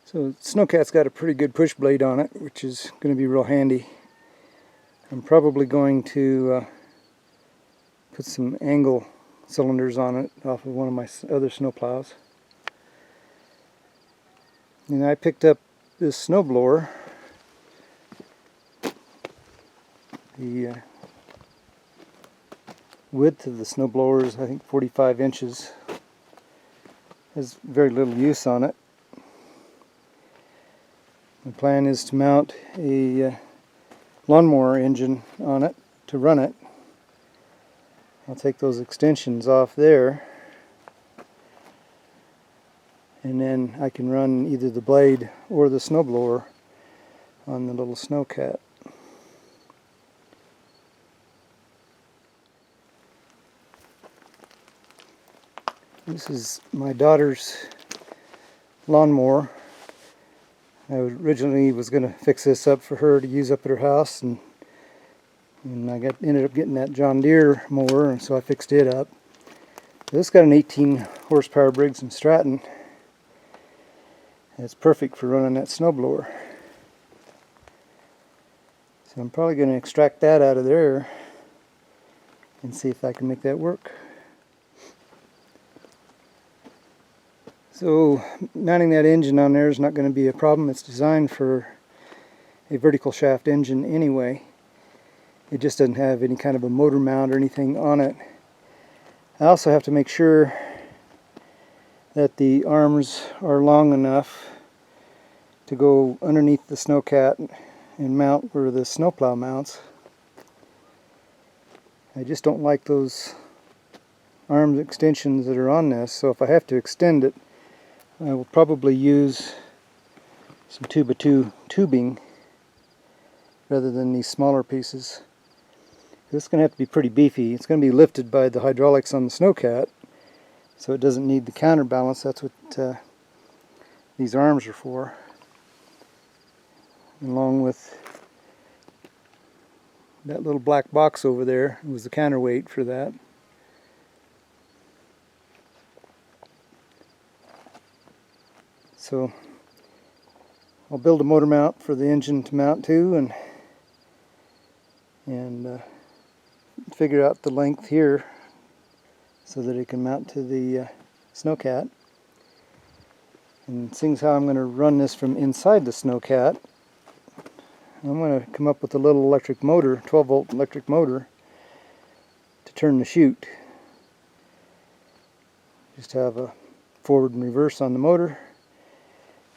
So Snowcat's got a pretty good push blade on it, which is going to be real handy. I'm probably going to put some angle cylinders on it off of one of my other snowplows. And I picked up this snowblower. The width of the snowblower is, I think, 45 inches. Has very little use on it. My plan is to mount a lawnmower engine on it to run it. I'll take those extensions off there, and then I can run either the blade or the snowblower on the little Snowcat. This is my daughter's lawnmower. I originally was going to fix this up for her to use up at her house, and I ended up getting that John Deere mower, and so I fixed it up. This got an 18 horsepower Briggs & Stratton. It's perfect for running that snowblower. So I'm probably going to extract that out of there and see if I can make that work. So mounting that engine on there is not going to be a problem. It's designed for a vertical shaft engine anyway. It just doesn't have any kind of a motor mount or anything on it. I also have to make sure that the arms are long enough to go underneath the Snowcat and mount where the snowplow mounts. I just don't like those arm extensions that are on this, so if I have to extend it, I will probably use some 2x2 tubing rather than these smaller pieces. This is going to have to be pretty beefy. It's going to be lifted by the hydraulics on the Snowcat, so it doesn't need the counterbalance. That's what these arms are for, along with that little black box over there. It was the counterweight for that. So I'll build a motor mount for the engine to mount to, and figure out the length here so that it can mount to the Snowcat. And seeing as how I'm going to run this from inside the Snowcat, I'm going to come up with a little electric motor, 12 volt electric motor, to turn the chute. Just have a forward and reverse on the motor,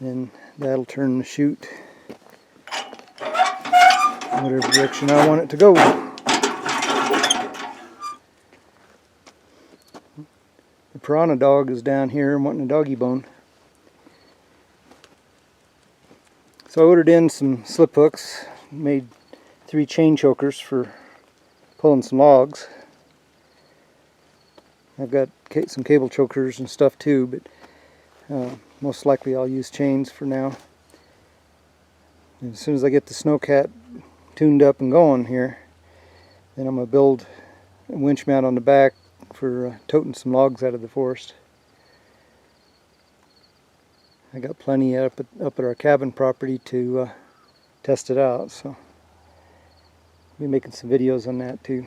and that'll turn the chute in whatever direction I want it to go. The piranha dog is down here wanting a doggy bone. So I ordered in some slip hooks, made 3 chain chokers for pulling some logs. I've got some cable chokers and stuff too, but most likely I'll use chains for now. And as soon as I get the Snowcat tuned up and going here, then I'm going to build a winch mount on the back for toting some logs out of the forest. I got plenty up at our cabin property to test it out, so I'll be making some videos on that too.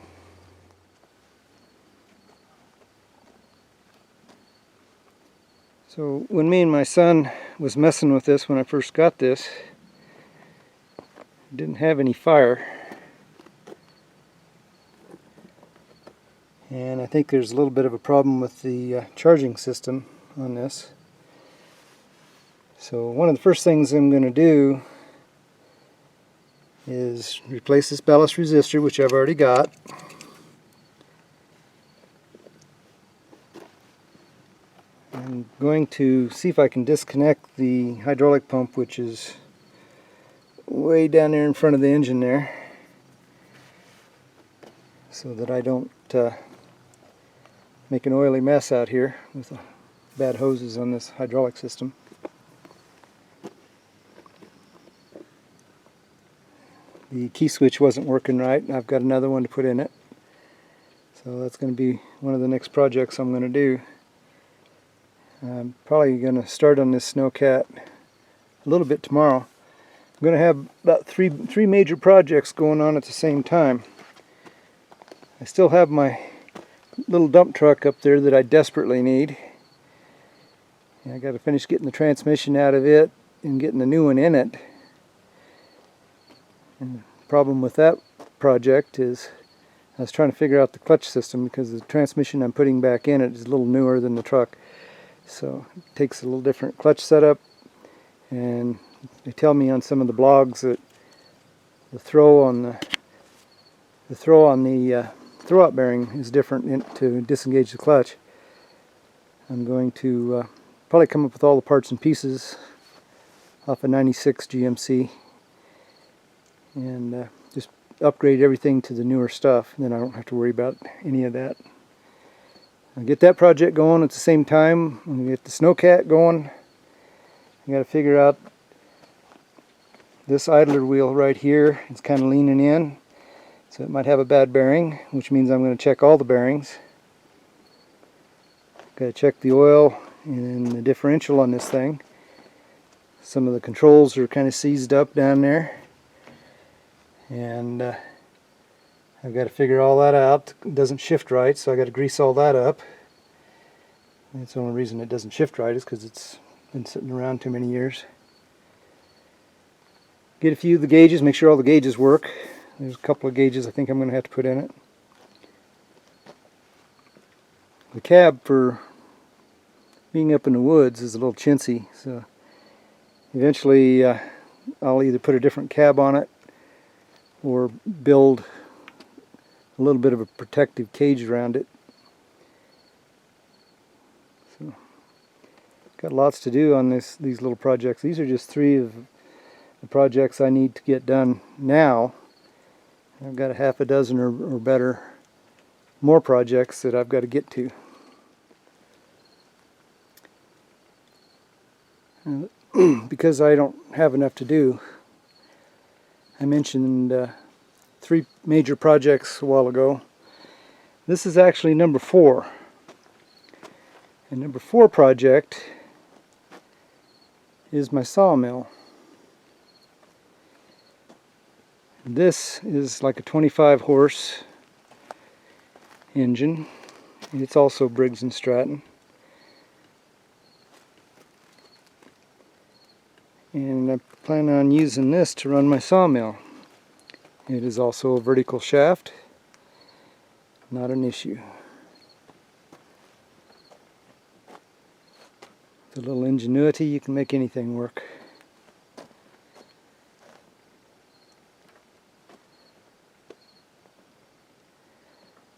So when me and my son was messing with this when I first got this, it didn't have any fire. And I think there's a little bit of a problem with the charging system on this. So one of the first things I'm going to do is replace this ballast resistor, which I've already got. I'm going to see if I can disconnect the hydraulic pump, which is way down there in front of the engine there, so that I don't make an oily mess out here with the bad hoses on this hydraulic system. The key switch wasn't working right, and I've got another one to put in it. So that's going to be one of the next projects I'm going to do. I'm probably going to start on this Snowcat a little bit tomorrow. I'm going to have about three major projects going on at the same time. I still have my little dump truck up there that I desperately need. And I got to finish getting the transmission out of it and getting the new one in it. And the problem with that project is I was trying to figure out the clutch system, because the transmission I'm putting back in it is a little newer than the truck. So it takes a little different clutch setup, and they tell me on some of the blogs that the throw on the throwout bearing is different to disengage the clutch. I'm going to probably come up with all the parts and pieces off a 96 GMC and just upgrade everything to the newer stuff, and then I don't have to worry about any of that. I'll get that project going at the same time. I'm going to get the Snowcat going. I got to figure out this idler wheel right here. It's kind of leaning in, so it might have a bad bearing, which means I'm going to check all the bearings. Got to check the oil and the differential on this thing. Some of the controls are kind of seized up down there, and I've got to figure all that out. It doesn't shift right, so I got to grease all that up. That's the only reason it doesn't shift right, is because it's been sitting around too many years. Get a few of the gauges, make sure all the gauges work. There's a couple of gauges I think I'm going to have to put in it. The cab for being up in the woods is a little chintzy, so eventually I'll either put a different cab on it or build a little bit of a protective cage around it. So, got lots to do on these little projects. These are just three of the projects I need to get done now. I've got a half a dozen or better more projects that I've got to get to. Because I don't have enough to do, I mentioned 3 major projects a while ago. This is actually number 4. And number 4 project is my sawmill. This is like a 25 horse engine. It's also Briggs & Stratton. And I plan on using this to run my sawmill. It is also a vertical shaft, not an issue. With a little ingenuity, you can make anything work.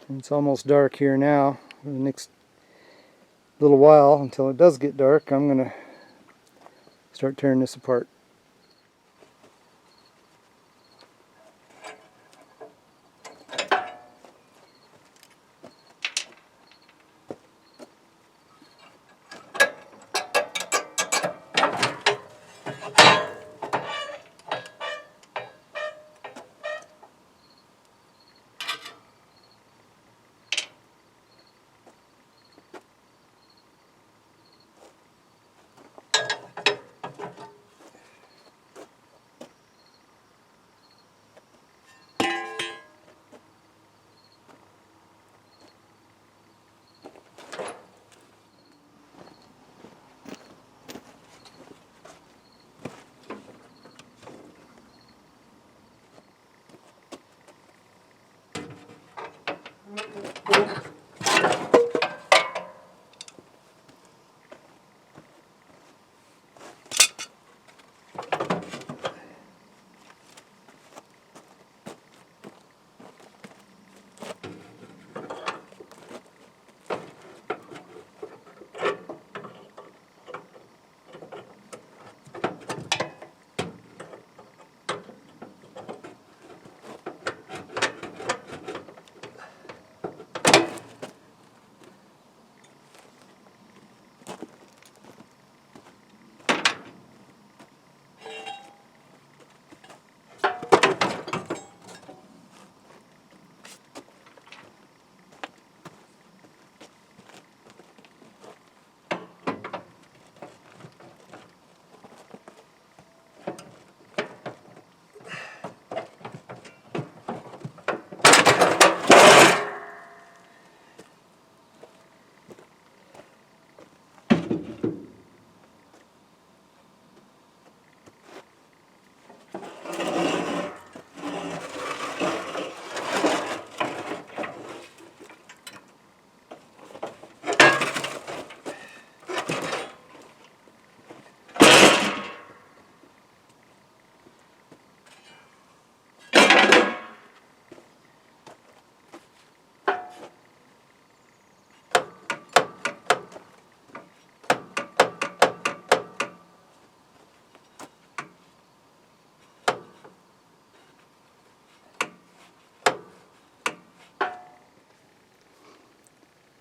And it's almost dark here now. For the next little while, until it does get dark, I'm going to start tearing this apart.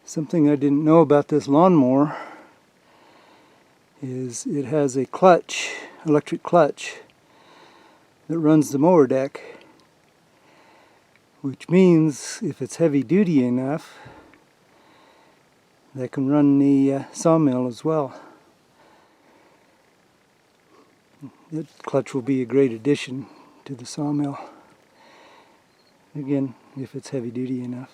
Something I didn't know about this lawnmower is it has a clutch, electric clutch, that runs the mower deck, which means if it's heavy duty enough, that can run the sawmill as well. That clutch will be a great addition to the sawmill, again, if it's heavy duty enough.